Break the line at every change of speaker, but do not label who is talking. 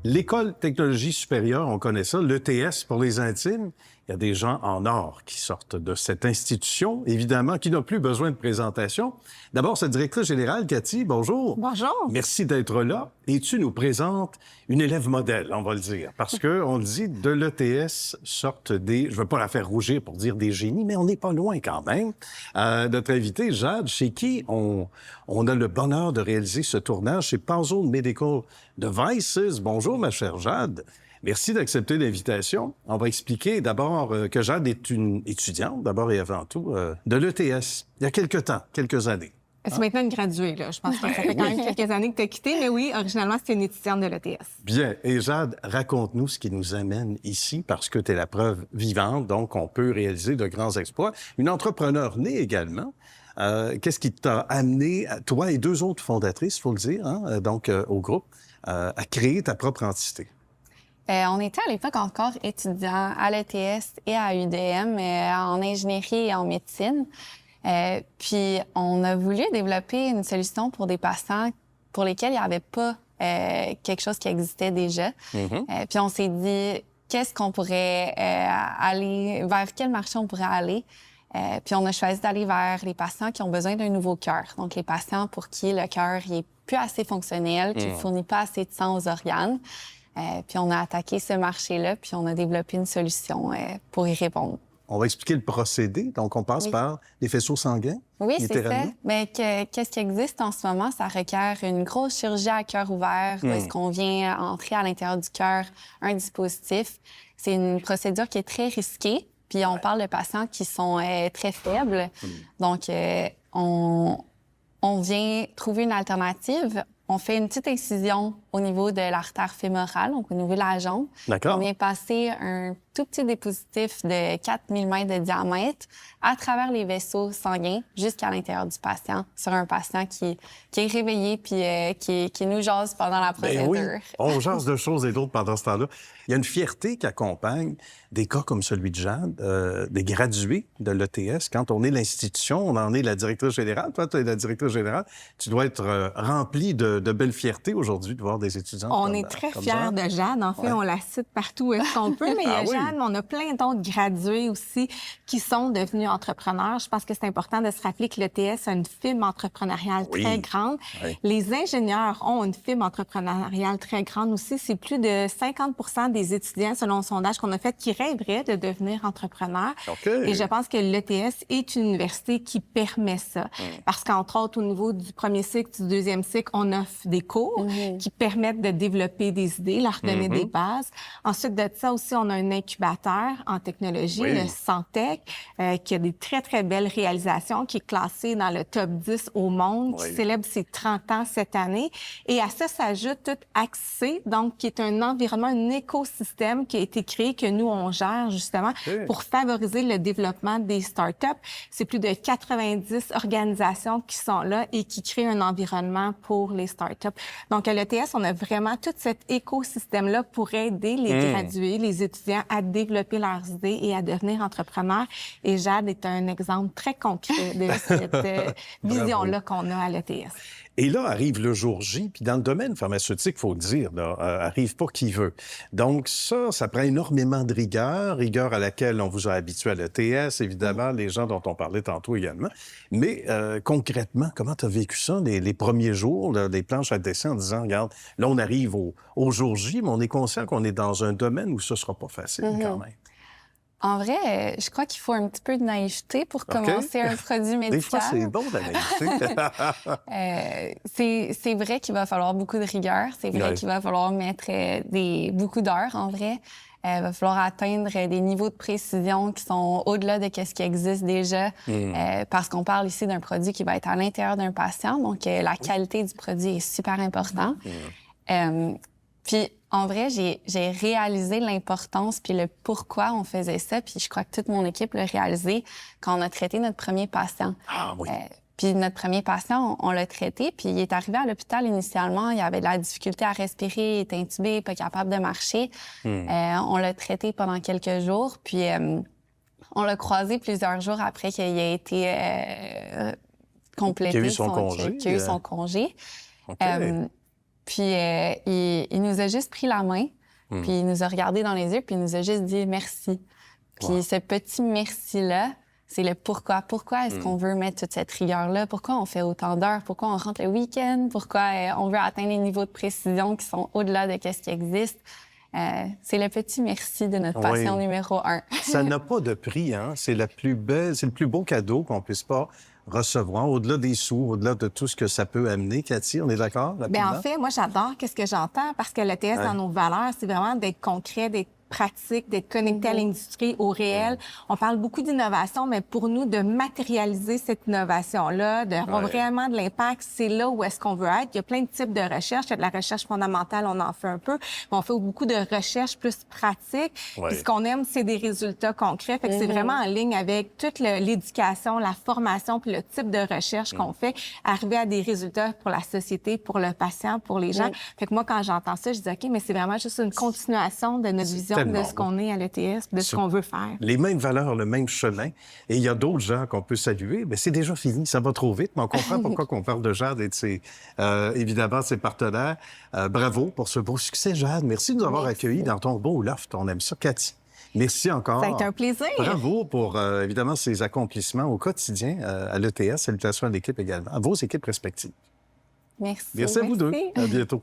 L'École technologie supérieure, on connaît ça, l'ETS pour les intimes. Il y a des gens en or qui sortent de cette institution, évidemment, qui n'a plus besoin de présentation. D'abord, sa directrice générale, Cathy, bonjour.
Bonjour.
Merci d'être là. Et tu nous présentes une élève modèle, on va le dire, parce que on le dit, de l'ETS sortent des, je veux pas la faire rougir pour dire des génies, mais on n'est pas loin quand même. Notre invitée, Jade, chez qui on a le bonheur de réaliser ce tournage, c'est Puzzle Medical Devices. Bonjour, ma chère Jade. Merci d'accepter l'invitation. On va expliquer d'abord que Jade est une étudiante, d'abord et avant tout, de l'ETS, il y a quelques années.
C'est maintenant une graduée, là. Je pense que ça fait quand même quelques années que tu as quitté, mais oui, originalement, c'était une étudiante de l'ETS.
Bien. Et Jade, raconte-nous ce qui nous amène ici, parce que tu es la preuve vivante, donc on peut réaliser de grands exploits. Une entrepreneure née également. Qu'est-ce qui t'a amené, toi et deux autres fondatrices, il faut le dire, hein, donc au groupe, à créer ta propre entité?
On était à l'époque encore étudiants à l'ETS et à UDM en ingénierie et en médecine. Puis on a voulu développer une solution pour des patients pour lesquels il n'y avait pas quelque chose qui existait déjà. Puis on s'est dit, qu'est-ce qu'on pourrait aller, vers quel marché on pourrait aller? Puis on a choisi d'aller vers les patients qui ont besoin d'un nouveau cœur. Donc les patients pour qui le cœur n'est plus assez fonctionnel, qui ne fournit pas assez de sang aux organes. Puis on a attaqué ce marché-là, puis on a développé une solution pour y répondre.
On va expliquer le procédé. Donc, on passe par les faisceaux sanguins.
Oui, c'est ça. Mais qu'est-ce qui existe en ce moment? Ça requiert une grosse chirurgie à cœur ouvert, où est-ce qu'on vient entrer à l'intérieur du cœur un dispositif. C'est une procédure qui est très risquée. Puis on parle de patients qui sont très faibles. Donc, on vient trouver une alternative. On fait une petite incision au niveau de l'artère fémorale, donc au niveau de la jambe.
D'accord.
On vient passer un tout petit dispositif de 4 mm de diamètre à travers les vaisseaux sanguins jusqu'à l'intérieur du patient, sur un patient qui est réveillé puis qui nous jase pendant la procédure.
Ben oui, on jase de choses et d'autres pendant ce temps-là. Il y a une fierté qui accompagne des cas comme celui de Jade, des gradués de l'ETS. Quand on est l'institution, on en est la directrice générale. Toi, tu es la directrice générale. Tu dois être rempli de belle fierté aujourd'hui de voir des étudiants.
On est très fiers de Jade. En fait, on la cite partout où est-ce qu'on peut, mais il y a Jade, mais on a plein d'autres gradués aussi qui sont devenus entrepreneurs. Je pense que c'est important de se rappeler que l'ETS a une fibre entrepreneuriale très grande. Les ingénieurs ont une fibre entrepreneuriale très grande aussi. C'est plus de 50 des étudiants, selon un sondage qu'on a fait, qui rêveraient de devenir entrepreneurs. Et je pense que l'ETS est une université qui permet ça. Parce qu'entre autres, au niveau du premier cycle, du deuxième cycle, on offre des cours qui permettent de développer des idées, leur donner des bases. Ensuite de ça aussi, on a un incubateur en technologie, le Santec, qui a des très, très belles réalisations, qui est classé dans le top 10 au monde, qui célèbre ses 30 ans cette année. Et à ça s'ajoute tout Axé, donc qui est un environnement, un écosystème qui a été créé, que nous, on gère justement pour favoriser le développement des startups. C'est plus de 90 organisations qui sont là et qui créent un environnement pour les startups. Donc, à l'ETS, on a vraiment tout cet écosystème-là pour aider les gradués, les étudiants à développer leurs idées et à devenir entrepreneurs. Et Jade est un exemple très concret de cette vision-là qu'on a à l'ETS.
Et là, arrive le jour J, puis dans le domaine pharmaceutique, il faut le dire, là, arrive pas qui veut. Donc ça prend énormément de rigueur à laquelle on vous a habitué à l'ETS, évidemment, les gens dont on parlait tantôt également. Mais concrètement, comment tu as vécu ça, les premiers jours, là, les planches à dessin en disant, regarde, là, on arrive au jour J, mais on est conscient qu'on est dans un domaine où ce sera pas facile quand même.
En vrai, je crois qu'il faut un petit peu de naïveté pour commencer un produit médical.
Des fois, c'est bon, la naïveté.
C'est vrai qu'il va falloir beaucoup de rigueur. C'est vrai qu'il va falloir mettre beaucoup d'heures, en vrai. Il va falloir atteindre des niveaux de précision qui sont au-delà de ce qui existe déjà, parce qu'on parle ici d'un produit qui va être à l'intérieur d'un patient. Donc, la qualité du produit est super importante. Puis, en vrai, j'ai réalisé l'importance puis le pourquoi on faisait ça. Puis je crois que toute mon équipe l'a réalisé quand on a traité notre premier patient.
Ah oui.
Puis notre premier patient, on l'a traité. Puis il est arrivé à l'hôpital initialement. Il avait de la difficulté à respirer, il était intubé, pas capable de marcher. On l'a traité pendant quelques jours. Puis on l'a croisé plusieurs jours après qu'il ait été complété.
Qu'il a eu son congé.
Qu'il a eu son congé. Puis il nous a juste pris la main, puis il nous a regardé dans les yeux, puis il nous a juste dit merci. Puis ce petit merci-là, c'est le pourquoi. Pourquoi est-ce qu'on veut mettre toute cette rigueur-là? Pourquoi on fait autant d'heures? Pourquoi on rentre le week-end? Pourquoi on veut atteindre les niveaux de précision qui sont au-delà de ce qui existe? C'est le petit merci de notre passion numéro 1.
Ça n'a pas de prix, hein? C'est la plus belle, c'est le plus beau cadeau qu'on puisse pas recevoir, au-delà des sous, au-delà de tout ce que ça peut amener. Cathy, on est d'accord?
Bien, en fait, moi, j'adore qu'est-ce que j'entends parce que l'ETS, dans nos valeurs, c'est vraiment d'être concret, d'être pratique, d'être connecté à l'industrie, au réel. On parle beaucoup d'innovation, mais pour nous, de matérialiser cette innovation-là, d'avoir vraiment de l'impact, c'est là où est-ce qu'on veut être. Il y a plein de types de recherche. Il y a de la recherche fondamentale, on en fait un peu, mais on fait beaucoup de recherche plus pratique. Puis ce qu'on aime, c'est des résultats concrets. Fait que c'est vraiment en ligne avec toute l'éducation, la formation, puis le type de recherche qu'on fait, arriver à des résultats pour la société, pour le patient, pour les gens. Fait que moi, quand j'entends ça, je dis, OK, mais c'est vraiment juste une continuation de notre vision de ce qu'on est à l'ETS, de ce qu'on veut faire.
Les mêmes valeurs, le même chemin. Et il y a d'autres gens qu'on peut saluer. Mais c'est déjà fini, ça va trop vite. Mais on comprend pourquoi on parle de Jade et de ses, évidemment, ses partenaires. Bravo pour ce beau succès, Jade. Merci de nous avoir accueillis dans ton beau loft. On aime ça, Cathy. Merci encore.
Ça a été un plaisir.
Bravo pour, évidemment, ces accomplissements au quotidien à l'ETS. Salutations à l'équipe également, à vos équipes respectives.
Merci.
Merci à vous deux. À bientôt.